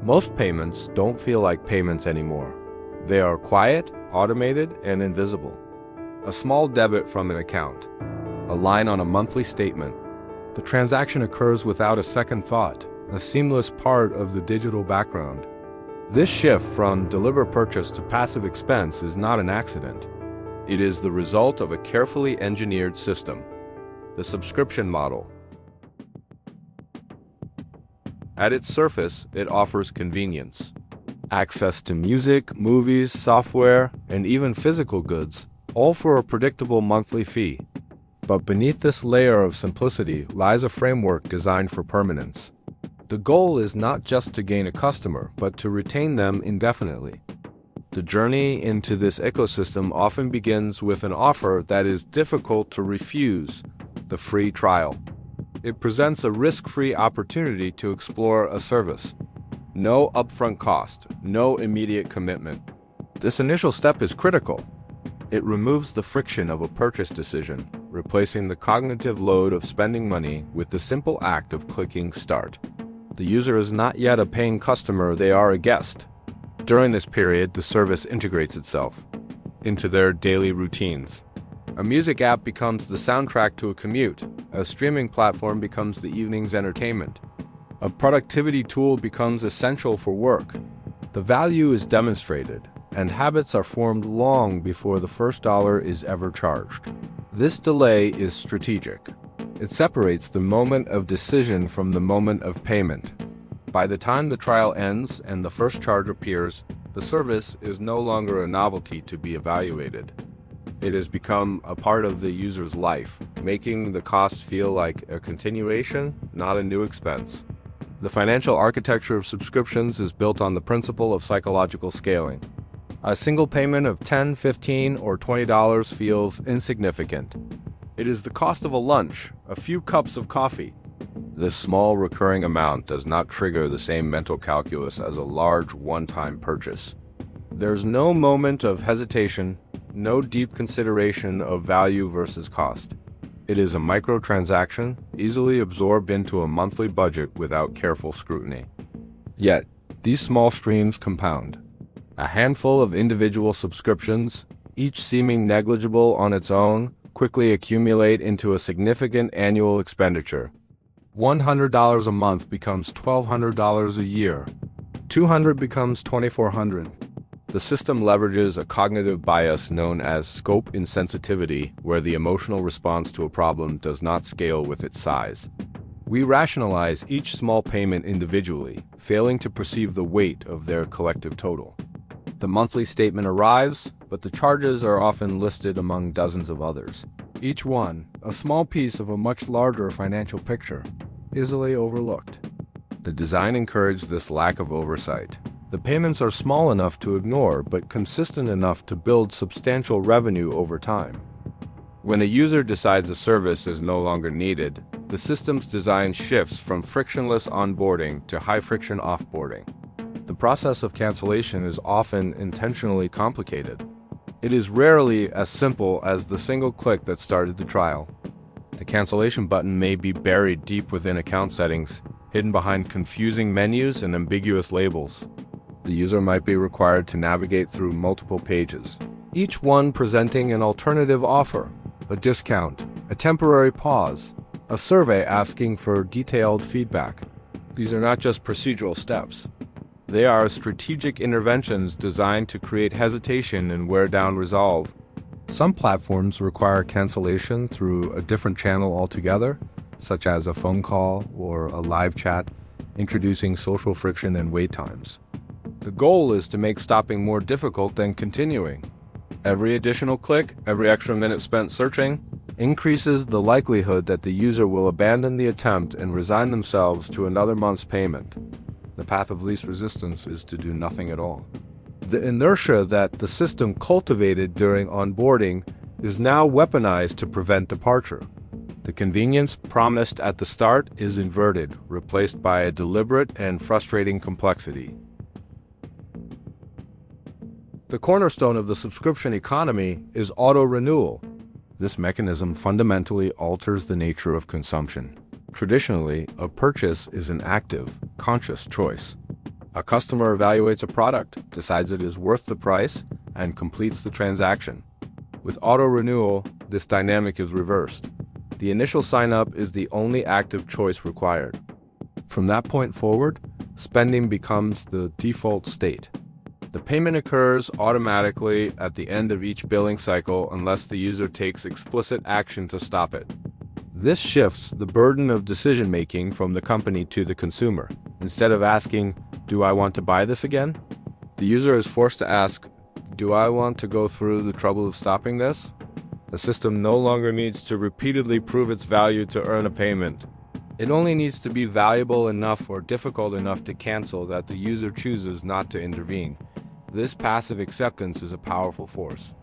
Most payments don't feel like payments anymore. They are quiet, automated, and invisible. A small debit from an account, a line on a monthly statement. The transaction occurs without a second thought, a seamless part of the digital background. This shift from deliberate purchase to passive expense is not an accident. It is the result of a carefully engineered system. The subscription model. At its surface, it offers convenience. Access to music, movies, software, and even physical goods, all for a predictable monthly fee. But beneath this layer of simplicity lies a framework designed for permanence. The goal is not just to gain a customer, but to retain them indefinitely. The journey into this ecosystem often begins with an offer that is difficult to refuse, the free trial. It presents a risk-free opportunity to explore a service. No upfront cost, no immediate commitment. This initial step is critical. It removes the friction of a purchase decision, replacing the cognitive load of spending money with the simple act of clicking Start. The user is not yet a paying customer, they are a guest. During this period, the service integrates itself into their daily routines. A music app becomes the soundtrack to a commute. A streaming platform becomes the evening's entertainment. A productivity tool becomes essential for work. The value is demonstrated, and habits are formed long before the first dollar is ever charged. This delay is strategic. It separates the moment of decision from the moment of payment. By the time the trial ends and the first charge appears, the service is no longer a novelty to be evaluated. It has become a part of the user's life, making the cost feel like a continuation, not a new expense. The financial architecture of subscriptions is built on the principle of psychological scaling. A single payment of $10, $15, or $20 feels insignificant. It is the cost of a lunch, a few cups of coffee. This small recurring amount does not trigger the same mental calculus as a large one-time purchase. There's no moment of hesitation, no deep consideration of value versus cost. It is a microtransaction, easily absorbed into a monthly budget without careful scrutiny. Yet, these small streams compound. A handful of individual subscriptions, each seeming negligible on its own, quickly accumulate into a significant annual expenditure. $100 a month becomes $1,200 a year. $200 becomes $2,400. The system leverages a cognitive bias known as scope insensitivity, where the emotional response to a problem does not scale with its size. We rationalize each small payment individually, failing to perceive the weight of their collective total. The monthly statement arrives, but the charges are often listed among dozens of others. Each one, a small piece of a much larger financial picture, easily overlooked. The design encouraged this lack of oversight. The payments are small enough to ignore, but consistent enough to build substantial revenue over time. When a user decides a service is no longer needed, the system's design shifts from frictionless onboarding to high-friction offboarding. The process of cancellation is often intentionally complicated. It is rarely as simple as the single click that started the trial. The cancellation button may be buried deep within account settings, hidden behind confusing menus and ambiguous labels. The user might be required to navigate through multiple pages, each one presenting an alternative offer, a discount, a temporary pause, a survey asking for detailed feedback. These are not just procedural steps. They are strategic interventions designed to create hesitation and wear down resolve. Some platforms require cancellation through a different channel altogether, such as a phone call or a live chat, introducing social friction and wait times. The goal is to make stopping more difficult than continuing. Every additional click, every extra minute spent searching, increases the likelihood that the user will abandon the attempt and resign themselves to another month's payment. The path of least resistance is to do nothing at all. The inertia that the system cultivated during onboarding is now weaponized to prevent departure. The convenience promised at the start is inverted, replaced by a deliberate and frustrating complexity. The cornerstone of the subscription economy is auto-renewal. This mechanism fundamentally alters the nature of consumption. Traditionally, a purchase is an active, conscious choice. A customer evaluates a product, decides it is worth the price, and completes the transaction. With auto renewal, this dynamic is reversed. The initial sign-up is the only active choice required. From that point forward, spending becomes the default state. The payment occurs automatically at the end of each billing cycle unless the user takes explicit action to stop it. This shifts the burden of decision-making from the company to the consumer. Instead of asking, "Do I want to buy this again?" the user is forced to ask, "Do I want to go through the trouble of stopping this?" The system no longer needs to repeatedly prove its value to earn a payment. It only needs to be valuable enough or difficult enough to cancel that the user chooses not to intervene. This passive acceptance is a powerful force.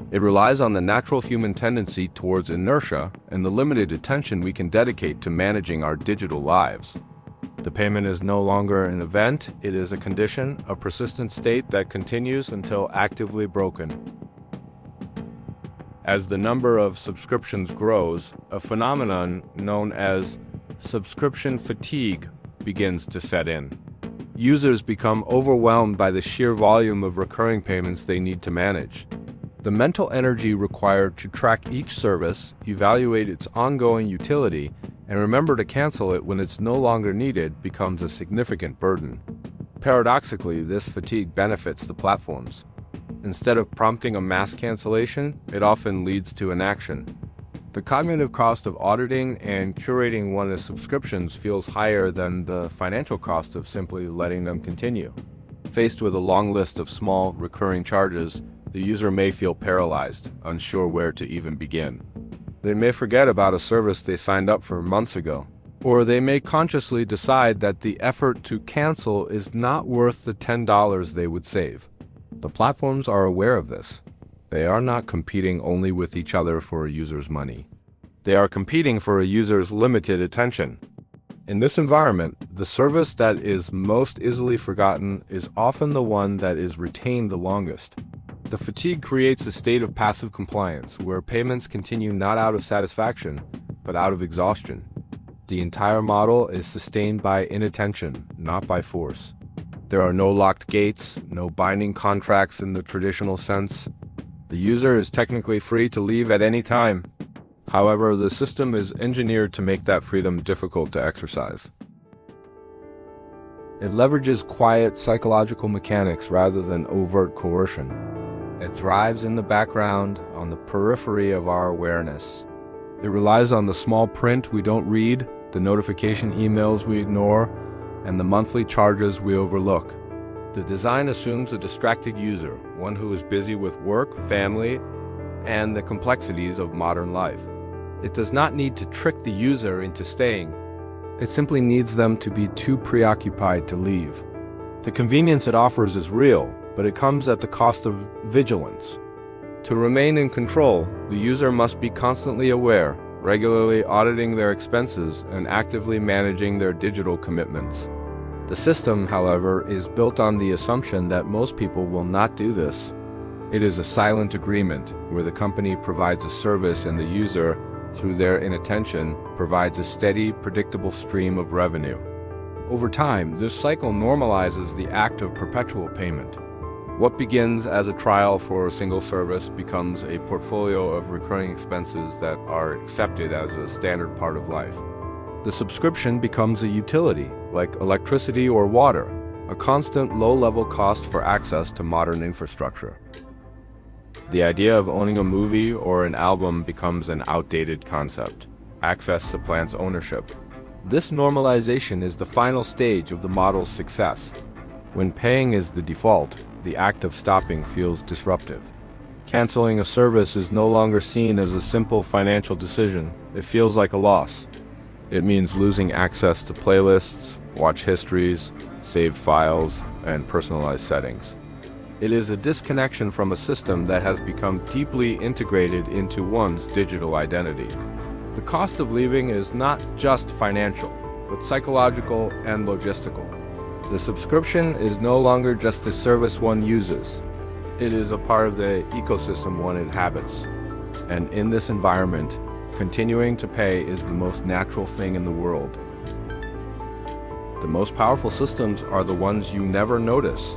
It relies on the natural human tendency towards inertia and the limited attention we can dedicate to managing our digital lives. The payment is no longer an event, it is a condition, a persistent state that continues until actively broken. As the number of subscriptions grows, a phenomenon known as subscription fatigue begins to set in. Users become overwhelmed by the sheer volume of recurring payments they need to manage. The mental energy required to track each service, evaluate its ongoing utility, and remember to cancel it when it's no longer needed becomes a significant burden. Paradoxically, this fatigue benefits the platforms. Instead of prompting a mass cancellation, it often leads to inaction. The cognitive cost of auditing and curating one's subscriptions feels higher than the financial cost of simply letting them continue. Faced with a long list of small, recurring charges, the user may feel paralyzed, unsure where to even begin. They may forget about a service they signed up for months ago, or they may consciously decide that the effort to cancel is not worth the $10 they would save. The platforms are aware of this. They are not competing only with each other for a user's money. They are competing for a user's limited attention. In this environment, the service that is most easily forgotten is often the one that is retained the longest. The fatigue creates a state of passive compliance, where payments continue not out of satisfaction, but out of exhaustion. The entire model is sustained by inattention, not by force. There are no locked gates, no binding contracts in the traditional sense. The user is technically free to leave at any time. However, the system is engineered to make that freedom difficult to exercise. It leverages quiet psychological mechanics rather than overt coercion. It thrives in the background, on the periphery of our awareness. It relies on the small print we don't read, the notification emails we ignore, and the monthly charges we overlook. The design assumes a distracted user, one who is busy with work, family, and the complexities of modern life. It does not need to trick the user into staying. It simply needs them to be too preoccupied to leave. The convenience it offers is real, but it comes at the cost of vigilance. To remain in control, the user must be constantly aware, regularly auditing their expenses and actively managing their digital commitments. The system, however, is built on the assumption that most people will not do this. It is a silent agreement where the company provides a service and the user, through their inattention, provides a steady, predictable stream of revenue. Over time, this cycle normalizes the act of perpetual payment. What begins as a trial for a single service becomes a portfolio of recurring expenses that are accepted as a standard part of life. The subscription becomes a utility, like electricity or water, a constant low-level cost for access to modern infrastructure. The idea of owning a movie or an album becomes an outdated concept. Access supplants ownership. This normalization is the final stage of the model's success. When paying is the default, the act of stopping feels disruptive. Canceling a service is no longer seen as a simple financial decision. It feels like a loss. It means losing access to playlists, watch histories, saved files, and personalized settings. It is a disconnection from a system that has become deeply integrated into one's digital identity. The cost of leaving is not just financial, but psychological and logistical. The subscription is no longer just a service one uses. It is a part of the ecosystem one inhabits. And in this environment, continuing to pay is the most natural thing in the world. The most powerful systems are the ones you never notice.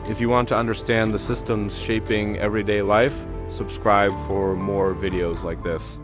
If you want to understand the systems shaping everyday life, subscribe for more videos like this.